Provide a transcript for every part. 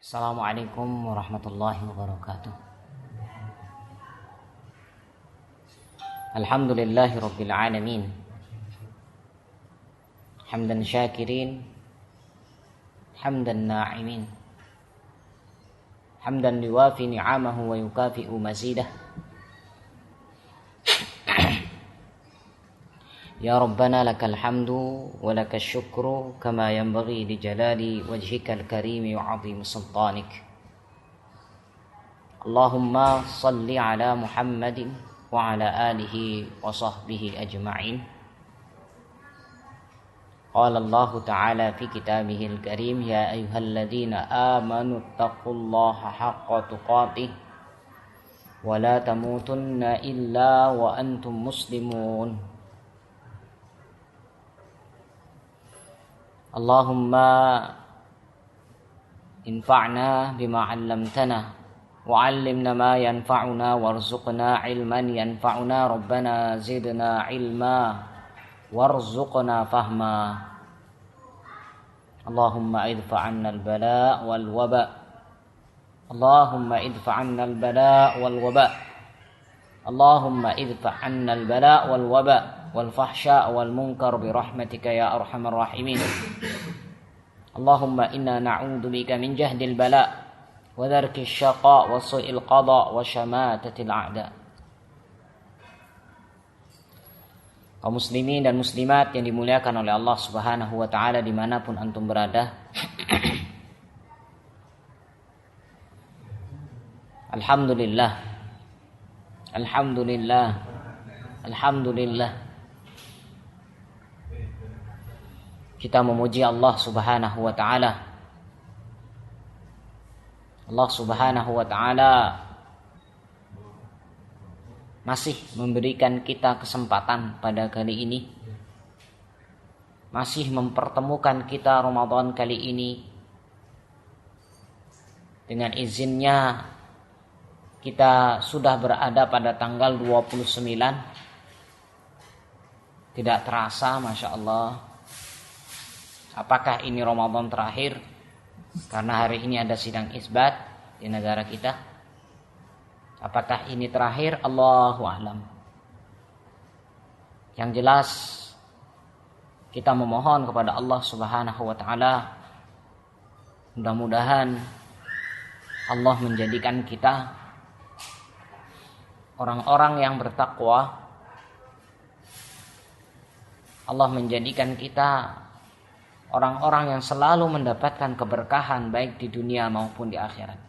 Assalamualaikum warahmatullahi wabarakatuh. Alhamdulillahi rabbil alamin. Hamdan syakirin, hamdan na'imin, hamdan liwafi ni'amahu wa yukafi'u mazidah. Ya Rabbana lakal hamdu wa lakal syukru kama yanbaghi li jalali wajhikal karimi wa 'azimi sultanik. Allahumma salli ala Muhammadin wa ala alihi wa sahbihi ajma'in. Qala Allah ta'ala fi kitabihil karim, ya ayyuhalladzina amanu taqullaha haqqa tuqatih wa la tamutunna illa wa antum muslimun. Allahumma infa'na bima 'allamtana wa 'allimna ma yanfa'una warzuqna 'ilman yanfa'una. Rabbana zidna 'ilma warzuqna fahma. Allahumma idfa' 'anna al-bala' wal waba. Allahumma idfa' 'anna al-bala' wal waba. Allahumma idfa' 'anna al-bala' wal waba wal fahsya wal munkar bi rahmatika ya arhamar rahimin. Allahumma inna na'udzu bika min jahdil bala wa dharki syaqa wa su'il qada wa syamatatil a'da. Kaum muslimin dan muslimat yang dimuliakan oleh Allah Subhanahu wa taala dimanapun antum berada. Alhamdulillah. Alhamdulillah. Alhamdulillah. Kita memuji Allah Subhanahu wa taala. Allah Subhanahu wa taala masih memberikan kita kesempatan pada kali ini. Masih mempertemukan kita Ramadan kali ini. Dengan izinnya kita sudah berada pada tanggal 29. Tidak terasa, Masya Allah. Apakah ini Ramadan terakhir? Karena hari ini ada sidang isbat di negara kita. Apakah ini terakhir? Allahu a'lam. Yang jelas kita memohon kepada Allah Subhanahu wa taala, mudah-mudahan Allah menjadikan kita orang-orang yang bertakwa. Allah menjadikan kita orang-orang yang selalu mendapatkan keberkahan baik di dunia maupun di akhirat.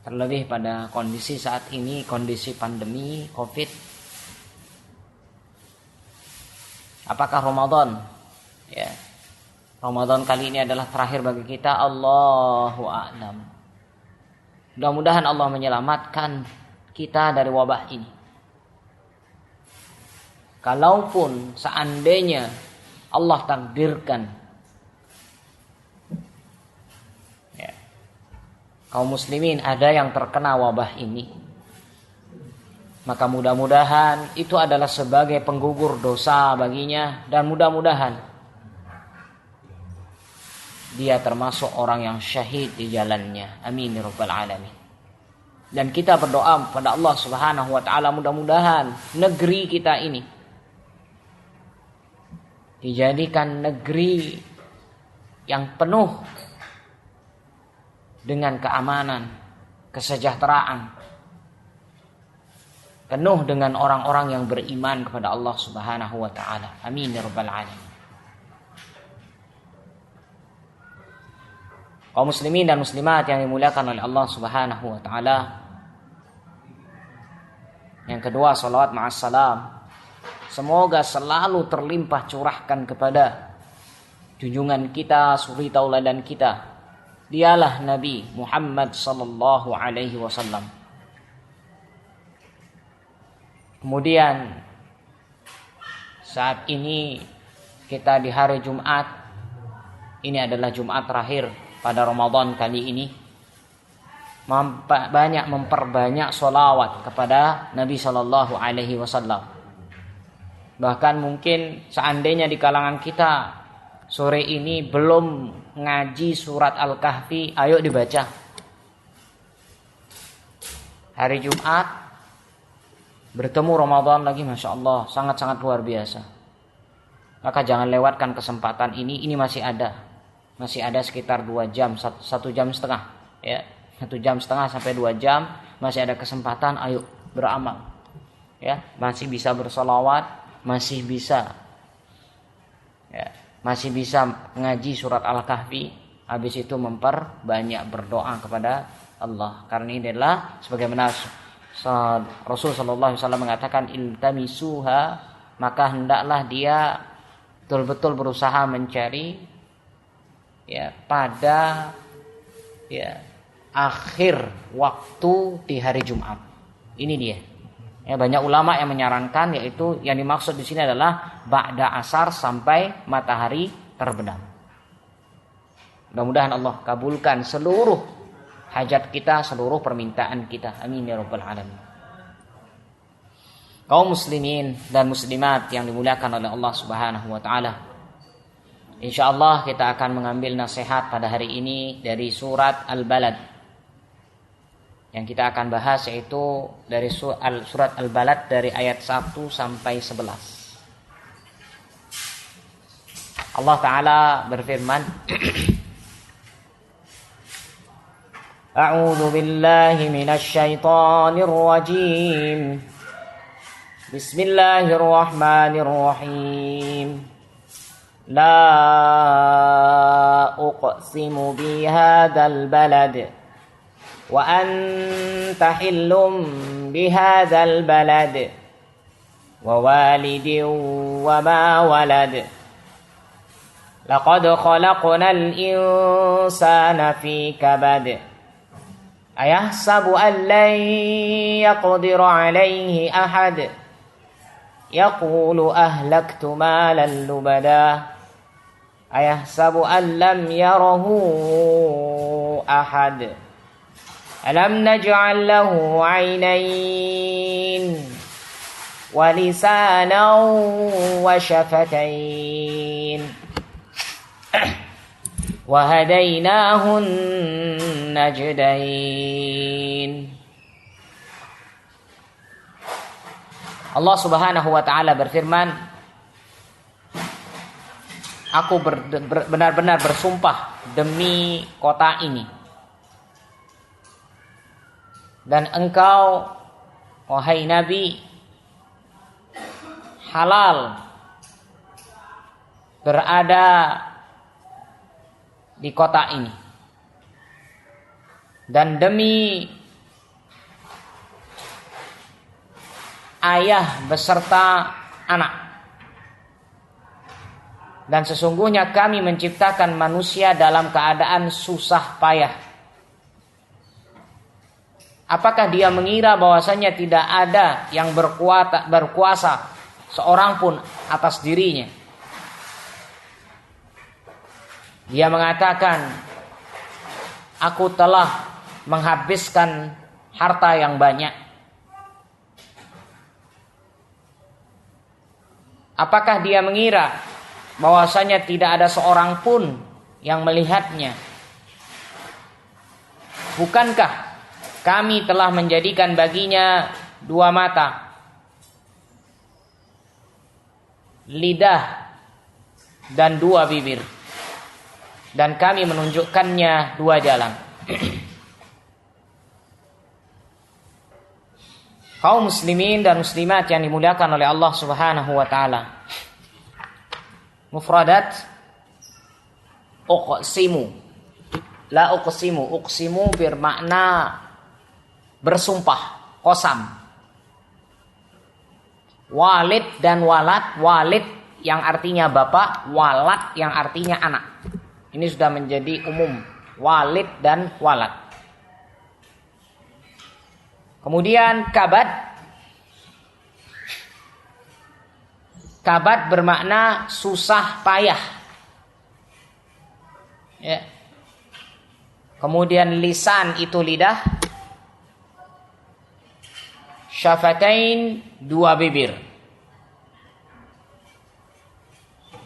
Terlebih pada kondisi saat ini, kondisi pandemi Covid. Apakah Ramadan? Ya. Ramadan kali ini adalah terakhir bagi kita, Allahu a'lam. Mudah-mudahan Allah menyelamatkan kita dari wabah ini. Kalaupun seandainya Allah takdirkan ya, kaum muslimin ada yang terkena wabah ini, maka mudah-mudahan itu adalah sebagai penggugur dosa baginya, dan mudah-mudahan dia termasuk orang yang syahid di jalannya. Amin ya rabbal alamin. Dan kita berdoa pada Allah Subhanahu wa taala, mudah-mudahan negeri kita ini dijadikan negeri yang penuh dengan keamanan, kesejahteraan, penuh dengan orang-orang yang beriman kepada Allah Subhanahu wa taala. Amin ya rabbal alamin. Kaum muslimin dan muslimat yang dimuliakan oleh Allah Subhanahu wa taala. Yang kedua, salawat ma'as salam semoga selalu terlimpah curahkan kepada junjungan kita, suri tauladan kita. Dialah Nabi Muhammad sallallahu alaihi wasallam. Kemudian saat ini kita di hari Jumat. Ini adalah Jumat terakhir pada Ramadan kali ini. Banyak memperbanyak sholawat kepada Nabi sallallahu alaihi wasallam. Bahkan mungkin seandainya di kalangan kita sore ini belum ngaji surat Al-Kahfi, ayo dibaca. Hari Jumat bertemu Ramadan lagi, Masya Allah, sangat-sangat luar biasa. Maka jangan lewatkan kesempatan ini masih ada. Masih ada sekitar 2 jam, 1 jam setengah. Ya, 1 jam setengah sampai 2 jam, masih ada kesempatan, ayo beramal. Ya, masih bisa bersolawat, masih bisa ngaji surat Al-Kahfi, habis itu memperbanyak berdoa kepada Allah. Karena ini adalah sebagaimana Rasul sallallahu alaihi wasallam mengatakan, iltamisuha, maka hendaklah dia betul-betul berusaha mencari pada akhir waktu di hari Jumat. Ini dia. Banyak ulama yang menyarankan, yaitu yang dimaksud di sini adalah ba'da asar sampai matahari terbenam. Mudah-mudahan Allah kabulkan seluruh hajat kita, seluruh permintaan kita. Amin ya rabbal alamin. Kaum muslimin dan muslimat yang dimuliakan oleh Allah Subhanahu wa taala. Insyaallah kita akan mengambil nasihat pada hari ini dari surat Al-Balad. Yang kita akan bahas yaitu dari surat Al-Balad dari ayat 1 sampai 11. Allah Ta'ala berfirman, A'udzu billahi minasy syaithanir rajim. Bismillahirrahmanirrahim. La uqsimu bihadzal balad wa anta hillum bihadzal balad wa walidin wa ma walad laqad khalaqnal insana fi kabad ayahsabu an lan yaqdira alayhi ahad yaqulu ahlaktu malan lubada ayahsabu an lam yarahu ahad alam naj'al lahu 'aynayn wa lisanan wa shafatayn wa hadainahu najdain. Allah Subhanahu wa taala berfirman, aku benar-benar bersumpah demi kota ini. Dan engkau, wahai Nabi, halal berada di kota ini. Dan demi ayah beserta anak. Dan sesungguhnya kami menciptakan manusia dalam keadaan susah payah. Apakah dia mengira bahwasanya tidak ada yang berkuasa seorang pun atas dirinya? Dia mengatakan, aku telah menghabiskan harta yang banyak. Apakah dia mengira bahwasanya tidak ada seorang pun yang melihatnya? Bukankah kami telah menjadikan baginya 2 mata, lidah, dan 2 bibir, dan kami menunjukkannya 2 jalan. Kaum muslimin dan muslimat yang dimuliakan oleh Allah Subhanahu wa taala. Mufradat uqsimu. La uqsimu, uqsimu bermakna bersumpah, qasam. Walid dan walad, walid yang artinya bapak, walad yang artinya anak. Ini sudah menjadi umum, walid dan walad. Kemudian kabad. Kabad bermakna susah payah. Ya. Kemudian lisan itu lidah. Syafatain 2 bibir.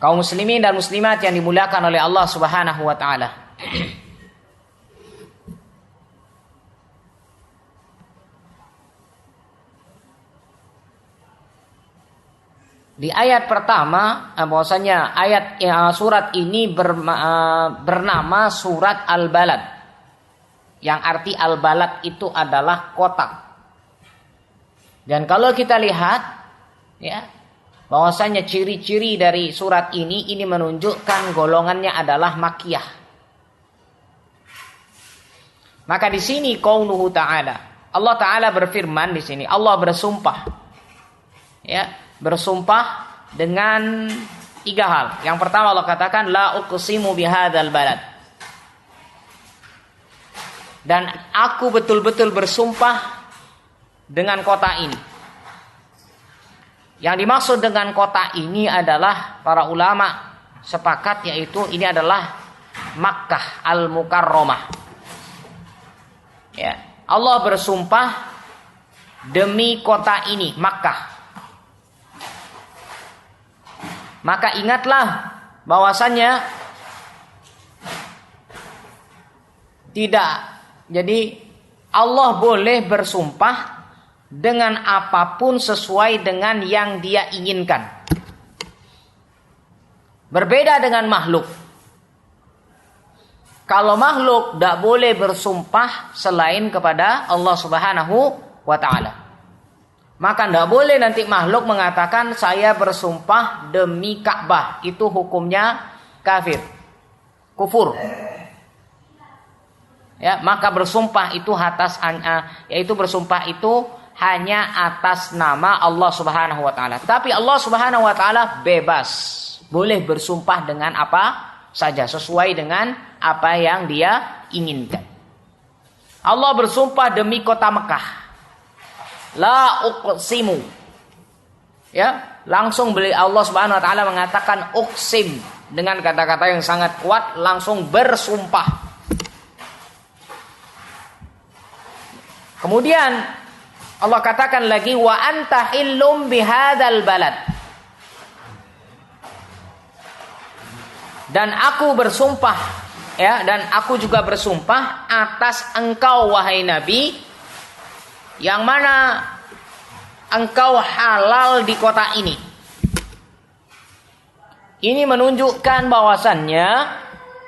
Kaum muslimin dan muslimat yang dimuliakan oleh Allah Subhanahu wa taala. Di ayat pertama, bahwasanya surat ini bernama surat Al-Balad. Yang arti Al-Balad itu adalah kota. Dan kalau kita lihat, ya, bahwasanya ciri-ciri dari surat ini menunjukkan golongannya adalah Makkiyah. Maka di sini qauluhu ta'ala, Allah Ta'ala berfirman di sini, Allah bersumpah. Ya, bersumpah dengan 3 hal. Yang pertama Allah katakan la uqsimu bihadzal balad. Dan aku betul-betul bersumpah dengan kota ini. Yang dimaksud dengan kota ini adalah para ulama sepakat, yaitu ini adalah Makkah Al-Mukarramah. Ya, Allah bersumpah demi kota ini, Makkah. Maka ingatlah bahwasannya jadi Allah boleh bersumpah dengan apapun sesuai dengan yang Dia inginkan. Berbeda dengan makhluk. Kalau makhluk tidak boleh bersumpah selain kepada Allah Subhanahu wa ta'ala. Maka tidak boleh nanti makhluk mengatakan saya bersumpah demi Ka'bah. Itu hukumnya kafir, kufur. Ya, maka bersumpah itu yaitu bersumpah itu hanya atas nama Allah Subhanahu wa taala. Tapi Allah Subhanahu wa taala bebas, boleh bersumpah dengan apa saja sesuai dengan apa yang Dia inginkan. Allah bersumpah demi kota Mekah. La uqsimu. Ya, langsung Allah Subhanahu wa taala mengatakan uqsim dengan kata-kata yang sangat kuat, langsung bersumpah. Kemudian Allah katakan lagi wa anta hillum bihadzal balad. Dan aku bersumpah, ya, dan aku juga bersumpah atas engkau wahai Nabi, yang mana engkau halal di kota ini. Ini menunjukkan bahwasannya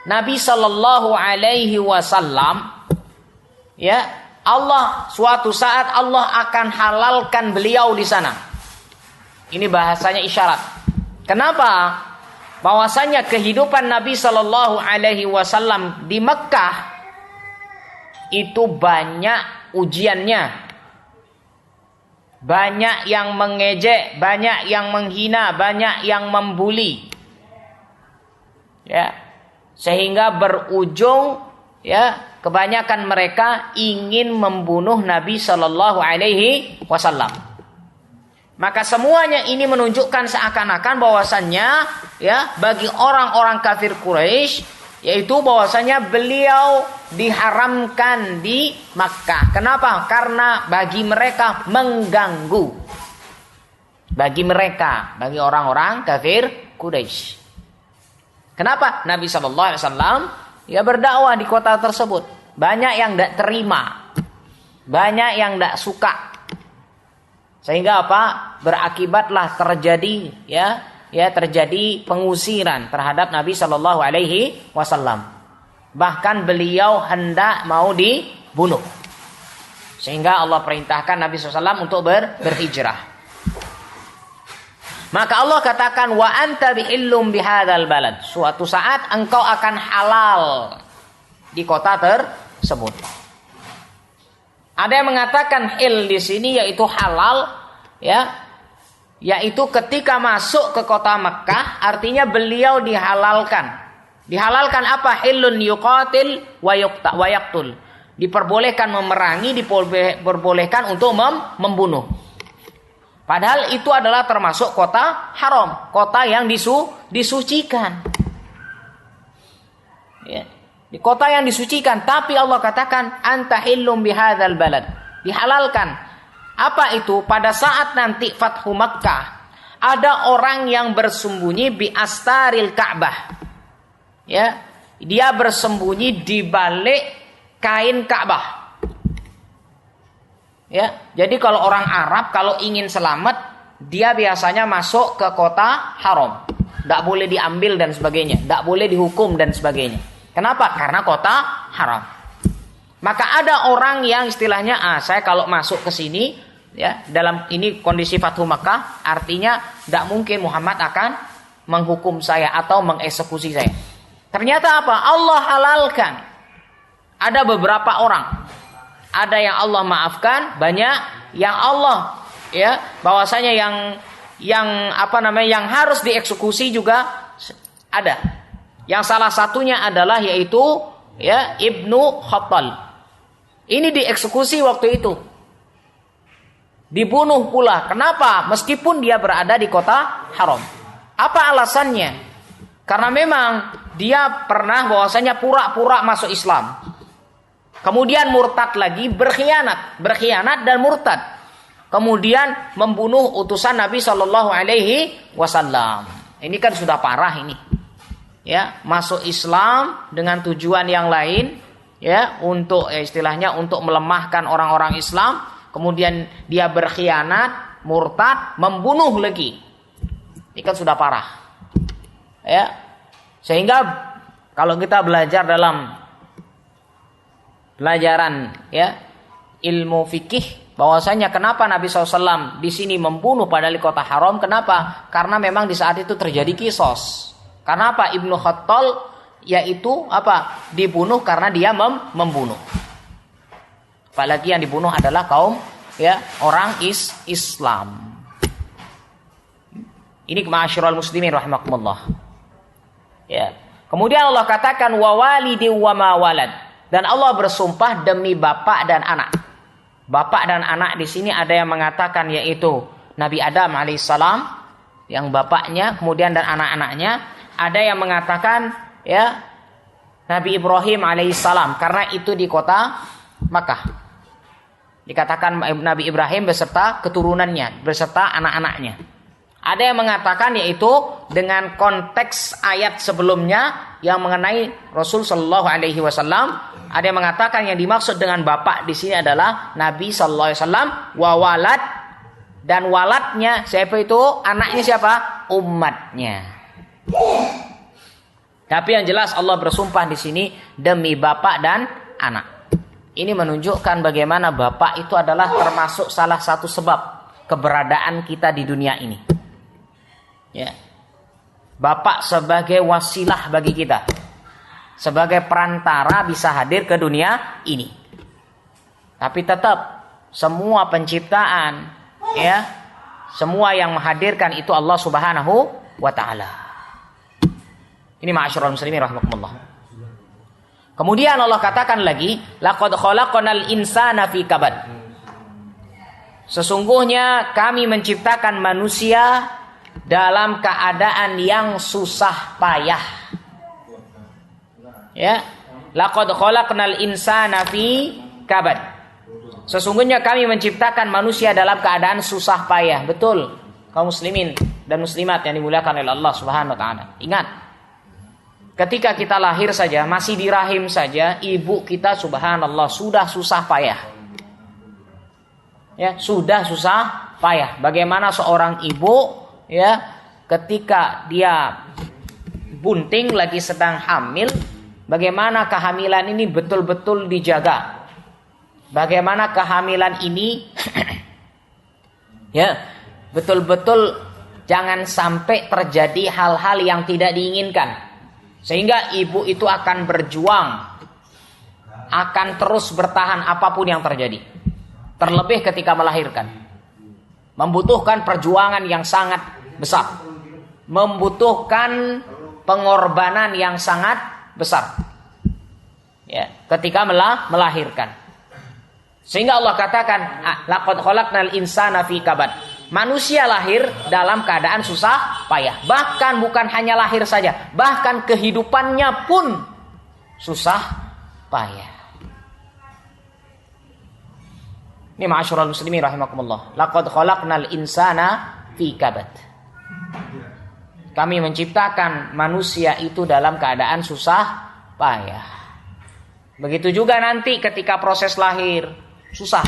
Nabi Sallallahu Alaihi Wasallam, ya, Allah suatu saat Allah akan halalkan beliau di sana. Ini bahasanya isyarat. Kenapa? Bahwasanya kehidupan Nabi Sallallahu Alaihi Wasallam di Mekah itu banyak ujiannya. Banyak yang mengejek, banyak yang menghina, banyak yang membuli. Ya. Sehingga berujung, ya, kebanyakan mereka ingin membunuh Nabi Sallallahu Alaihi Wasallam. Maka semuanya ini menunjukkan seakan-akan bahwasannya, ya, bagi orang-orang kafir Quraisy, yaitu bahwasanya beliau diharamkan di Makkah. Kenapa? Karena bagi mereka mengganggu. Bagi orang-orang kafir Quraisy. Kenapa? Nabi SAW ya berdakwah di kota tersebut. Banyak yang tidak terima. Banyak yang tidak suka. Sehingga apa? Berakibatlah terjadi terjadi pengusiran terhadap Nabi Shallallahu Alaihi Wasallam. Bahkan beliau hendak mau dibunuh. Sehingga Allah perintahkan Nabi SAW untuk berhijrah. Maka Allah katakan wa anta bihillum bihadzal balad. Suatu saat engkau akan halal di kota tersebut. Ada yang mengatakan hil di sini yaitu halal, ya. Yaitu ketika masuk ke kota Mekah, artinya beliau dihalalkan. Dihalalkan apa? Hillun yuqatil wa yaqtul. Diperbolehkan memerangi, diperbolehkan untuk membunuh. Padahal itu adalah termasuk kota haram, kota yang disucikan. Ya. Di kota yang disucikan, tapi Allah katakan anta hillum bihadzal balad. Dihalalkan. Apa itu? Pada saat nanti Fathu Makkah, ada orang yang bersembunyi bi astaril Ka'bah. Ya, dia bersembunyi di balik kain Ka'bah. Ya, jadi kalau orang Arab kalau ingin selamat, dia biasanya masuk ke kota haram. Tidak boleh diambil dan sebagainya, tidak boleh dihukum dan sebagainya. Kenapa? Karena kota haram. Maka ada orang yang istilahnya, saya kalau masuk ke sini, ya, dalam ini kondisi Fathu Makkah, artinya tidak mungkin Muhammad akan menghukum saya atau mengeksekusi saya. Ternyata apa? Allah halalkan. Ada beberapa orang, ada yang Allah maafkan, banyak yang Allah, ya, bahwasanya yang harus dieksekusi juga ada. Yang salah satunya adalah yaitu ya Ibnu Khattal. Ini dieksekusi waktu itu. Dibunuh pula. Kenapa? Meskipun dia berada di kota haram. Apa alasannya? Karena memang dia pernah bahwasanya pura-pura masuk Islam. Kemudian murtad lagi, berkhianat dan murtad. Kemudian membunuh utusan Nabi Shallallahu Alaihi Wasallam. Ini kan sudah parah ini. Ya, masuk Islam dengan tujuan yang lain, ya, untuk istilahnya untuk melemahkan orang-orang Islam. Kemudian dia berkhianat, murtad, membunuh lagi. Ini kan sudah parah. Ya. Sehingga kalau kita belajar dalam pelajaran ya ilmu fikih, bahwasanya kenapa Nabi SAW di sini membunuh padahal di kota haram? Kenapa? Karena memang di saat itu terjadi kisos. Karena apa? Ibnu Khattal yaitu apa? Dibunuh karena dia membunuh. Apalagi yang dibunuh adalah kaum ya orang Islam. Ini ma'asyiral muslimin rahimakumullah. Ya. Kemudian Allah katakan wa walidi wa ma walad, dan Allah bersumpah demi bapak dan anak. Bapak dan anak di sini ada yang mengatakan yaitu Nabi Adam alaihissalam yang bapaknya, kemudian dan anak-anaknya. Ada yang mengatakan ya Nabi Ibrahim alaihissalam karena itu di kota Makkah. Dikatakan Nabi Ibrahim beserta keturunannya, beserta anak-anaknya. Ada yang mengatakan yaitu dengan konteks ayat sebelumnya yang mengenai Rasul Shallallahu Alaihi Wasallam. Ada yang mengatakan yang dimaksud dengan bapak di sini adalah Nabi Shallallahu Alaihi Wasallam, wa walad, dan waladnya siapa itu? Anaknya siapa? Umatnya. Tapi yang jelas Allah bersumpah di sini demi bapak dan anak. Ini menunjukkan bagaimana bapak itu adalah termasuk salah satu sebab keberadaan kita di dunia ini. Ya. Bapak sebagai wasilah bagi kita. Sebagai perantara bisa hadir ke dunia ini. Tapi tetap semua penciptaan ya, semua yang menghadirkan itu Allah Subhanahu wa taala. Ini ma'asyiral muslimin rahimakumullah. Kemudian Allah katakan lagi, laqad khalaqnal insana fi kabad. Sesungguhnya kami menciptakan manusia dalam keadaan yang susah payah. Ya, laqad khalaqnal insana fi kabad. Sesungguhnya kami menciptakan manusia dalam keadaan susah payah. Betul, kaum muslimin dan muslimat yang dimuliakan oleh Allah Subhanahu wa taala. Ingat, ketika kita lahir saja, masih di rahim saja, ibu kita subhanallah sudah susah payah. Ya, sudah susah payah. Bagaimana seorang ibu ya ketika dia bunting lagi sedang hamil, bagaimana kehamilan ini betul-betul dijaga. Bagaimana kehamilan ini ya betul-betul jangan sampai terjadi hal-hal yang tidak diinginkan. Sehingga ibu itu akan berjuang, akan terus bertahan apapun yang terjadi. Terlebih ketika melahirkan. Membutuhkan perjuangan yang sangat besar. Membutuhkan pengorbanan yang sangat besar. Ya, ketika melahirkan. Sehingga Allah katakan, laqad khalaqnal insana fi kabad. Manusia lahir dalam keadaan susah payah. Bahkan bukan hanya lahir saja, bahkan kehidupannya pun susah payah. Ini ma'asyiral muslimin rahimakumullah. Laqad khalaqnal insana fi kabad. Kami menciptakan manusia itu dalam keadaan susah payah. Begitu juga nanti ketika proses lahir susah.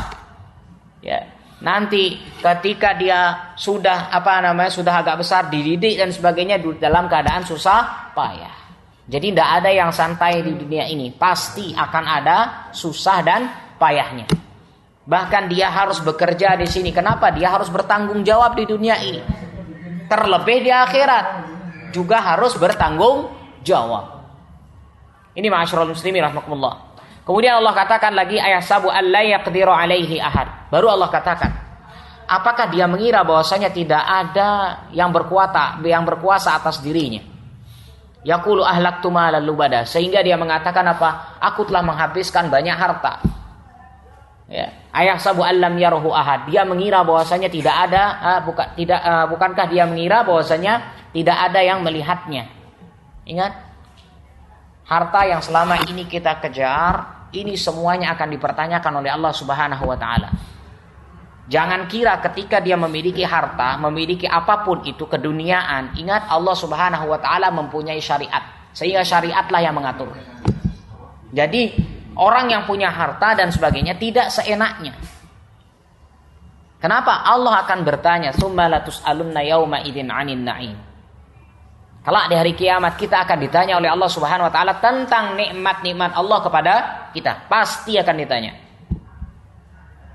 Ya. Nanti ketika dia sudah sudah agak besar, dididik dan sebagainya dalam keadaan susah payah. Jadi tidak ada yang santai di dunia ini. Pasti akan ada susah dan payahnya. Bahkan dia harus bekerja di sini. Kenapa? Dia harus bertanggung jawab di dunia ini. Terlebih di akhirat juga harus bertanggung jawab. Ini ma'asyiral muslimin rahimakumullah. Kemudian Allah katakan lagi, ayasabu alla yaqdiru alaihi ahad. Baru Allah katakan, apakah dia mengira bahwasanya tidak ada yang berkuasa atas dirinya? Yaqulu ahlaktu malan lubada. Sehingga dia mengatakan apa? Aku telah menghabiskan banyak harta. Ya. Ayasabu allam yarahu ahad. Dia mengira bahwasanya tidak ada, bukankah dia mengira bahwasanya tidak ada yang melihatnya? Ingat, harta yang selama ini kita kejar, ini semuanya akan dipertanyakan oleh Allah Subhanahu wa taala. Jangan kira ketika dia memiliki harta, memiliki apapun itu keduniaan, ingat Allah Subhanahu wa taala mempunyai syariat. Sehingga syariatlah yang mengatur. Jadi orang yang punya harta dan sebagainya tidak seenaknya. Kenapa? Allah akan bertanya, "Tsumma latus'alunna yauma idzin 'anil na'im." Kelak di hari kiamat kita akan ditanya oleh Allah Subhanahu wa taala tentang nikmat-nikmat Allah kepada kita. Pasti akan ditanya.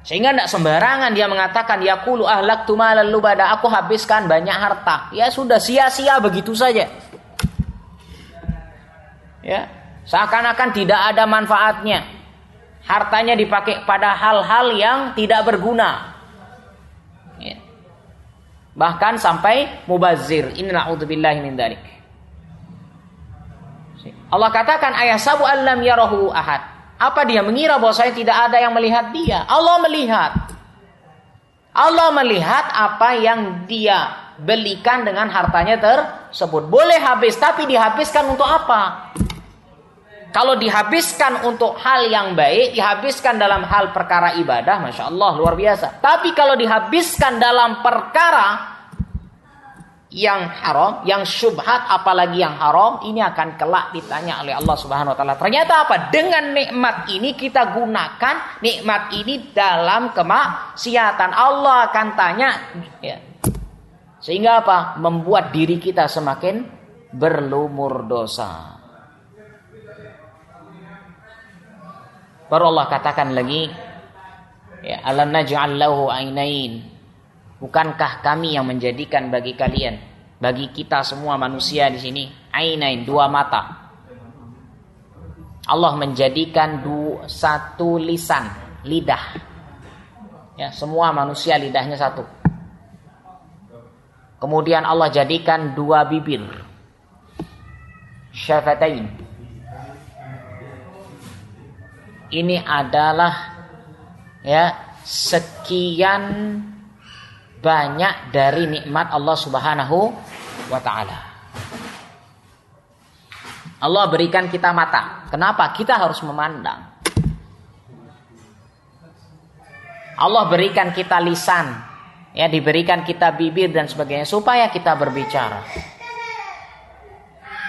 Sehingga tidak sembarangan dia mengatakan, yaqulu ahlaktu malan lubada, aku habiskan banyak harta. Ya sudah, sia-sia begitu saja. Ya, seakan-akan tidak ada manfaatnya. Hartanya dipakai pada hal-hal yang tidak berguna. Ya. Bahkan sampai mubazir. Inna a'udzubillahi min dzalik. Allah katakan ayasabu allam yarahu ahad. Apa dia mengira bahwa saya tidak ada yang melihat dia? Allah melihat. Allah melihat apa yang dia belikan dengan hartanya tersebut. Boleh habis, tapi dihabiskan untuk apa? Kalau dihabiskan untuk hal yang baik, dihabiskan dalam hal perkara ibadah, Masya Allah, luar biasa. Tapi kalau dihabiskan dalam perkara yang haram, yang syubhat, apalagi yang haram, ini akan kelak ditanya oleh Allah Subhanahu wa taala. Ternyata apa? Dengan nikmat ini kita gunakan nikmat ini dalam kemaksiatan. Allah akan tanya, ya. Sehingga apa? Membuat diri kita semakin berlumur dosa. Baru Allah katakan lagi, ya, alam naj'al lahu ainain. Bukankah kami yang menjadikan bagi kalian, bagi kita semua manusia di sini, ainain, dua mata. Allah menjadikan satu lisan, lidah. Ya, semua manusia lidahnya satu. Kemudian Allah jadikan dua bibir, syafatain. Ini adalah ya sekian banyak dari nikmat Allah Subhanahu wa taala. Allah berikan kita mata. Kenapa? Kita harus memandang. Allah berikan kita lisan, ya, diberikan kita bibir dan sebagainya supaya kita berbicara.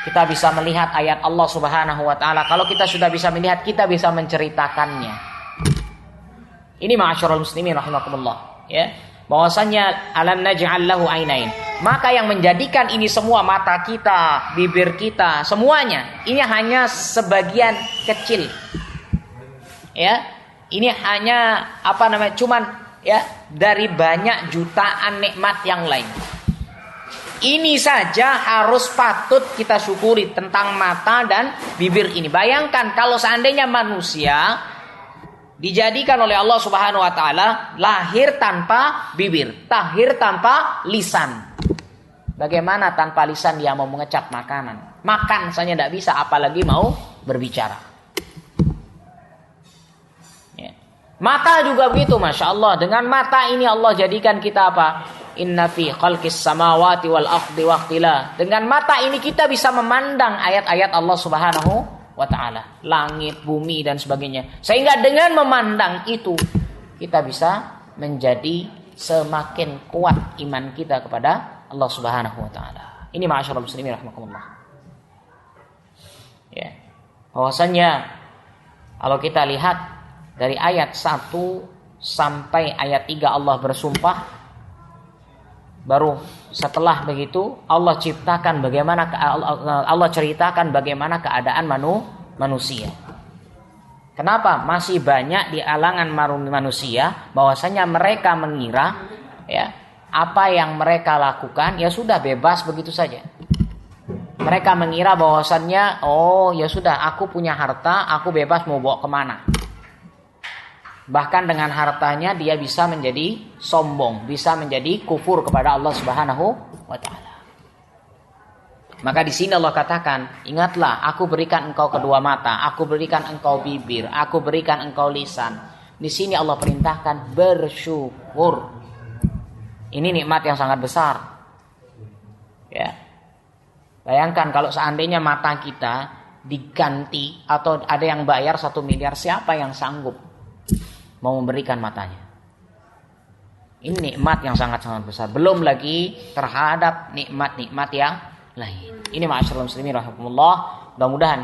Kita bisa melihat ayat Allah Subhanahu wa taala. Kalau kita sudah bisa melihat, kita bisa menceritakannya. Ini ma'asyiral muslimin rahimakumullah, ya. Bahwasanya alam naj'al lahu ainain. Maka yang menjadikan ini semua, mata kita, bibir kita, semuanya, ini hanya sebagian kecil. Ya. Ini hanya cuman ya dari banyak jutaan nikmat yang lain. Ini saja harus patut kita syukuri tentang mata dan bibir ini. Bayangkan kalau seandainya manusia dijadikan oleh Allah Subhanahu wa taala lahir tanpa bibir, lahir tanpa lisan. Bagaimana tanpa lisan dia mau mengecap makanan? Makan saja tidak bisa, apalagi mau berbicara. Ya. Mata juga begitu, Masya Allah. Dengan mata ini Allah jadikan kita apa? Inna fi khalqis samawati wal ardi waqtila. Dengan mata ini kita bisa memandang ayat-ayat Allah Subhanahu wa ta'ala, langit, bumi dan sebagainya. Sehingga dengan memandang itu kita bisa menjadi semakin kuat iman kita kepada Allah Subhanahu wa ta'ala. Ini ma'asyiral muslimin rahimakumullah. Ya. Bahwasanya kalau kita lihat dari ayat 1 sampai ayat 3 Allah bersumpah, baru setelah begitu Allah ceritakan bagaimana keadaan manusia. Kenapa masih banyak di alangan manusia bahwasanya mereka mengira ya apa yang mereka lakukan ya sudah bebas begitu saja. Mereka mengira bahwasannya ya sudah, aku punya harta, aku bebas mau bawa kemana. Bahkan dengan hartanya dia bisa menjadi sombong, bisa menjadi kufur kepada Allah Subhanahu wa taala. Maka di sini Allah katakan, ingatlah, aku berikan engkau kedua mata, aku berikan engkau bibir, aku berikan engkau lisan. Di sini Allah perintahkan bersyukur. Ini nikmat yang sangat besar. Ya. Bayangkan kalau seandainya mata kita diganti atau ada yang bayar 1 miliar, siapa yang sanggup mau memberikan matanya? Ini nikmat yang sangat-sangat besar. Belum lagi terhadap nikmat-nikmat yang lain. Ini ma'asyiral muslimin rahimakumullah. Mudah-mudahan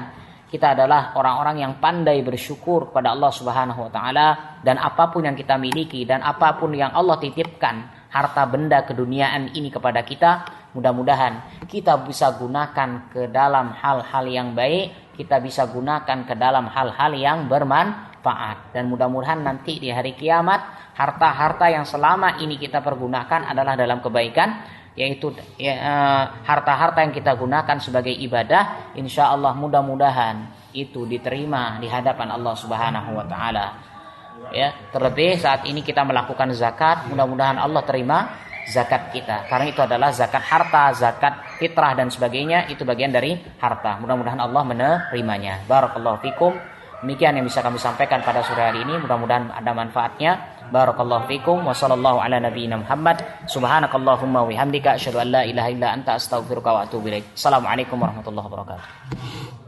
kita adalah orang-orang yang pandai bersyukur kepada Allah Subhanahu wa taala, dan apapun yang kita miliki dan apapun yang Allah titipkan harta benda keduniaan ini kepada kita, mudah-mudahan kita bisa gunakan ke dalam hal-hal yang baik, kita bisa gunakan ke dalam hal-hal yang bermanfaat, dan mudah-mudahan nanti di hari kiamat harta-harta yang selama ini kita pergunakan adalah dalam kebaikan, yaitu harta-harta yang kita gunakan sebagai ibadah, insya Allah mudah-mudahan itu diterima di hadapan Allah Subhanahu wa taala. Ya, terlebih saat ini kita melakukan zakat, mudah-mudahan Allah terima zakat kita, karena itu adalah zakat harta, zakat fitrah dan sebagainya, itu bagian dari harta. Mudah-mudahan Allah menerimanya. Barakallahu fikum. Demikian yang bisa kami sampaikan pada sore hari ini, mudah-mudahan ada manfaatnya. Barakallahu fikum wa sallallahu ala nabiyyina Muhammad. Subhanakallahumma wa bihamdika asyhadu an la ilaha illa anta astaghfiruka wa atubu ilaik. Assalamualaikum warahmatullahi wabarakatuh.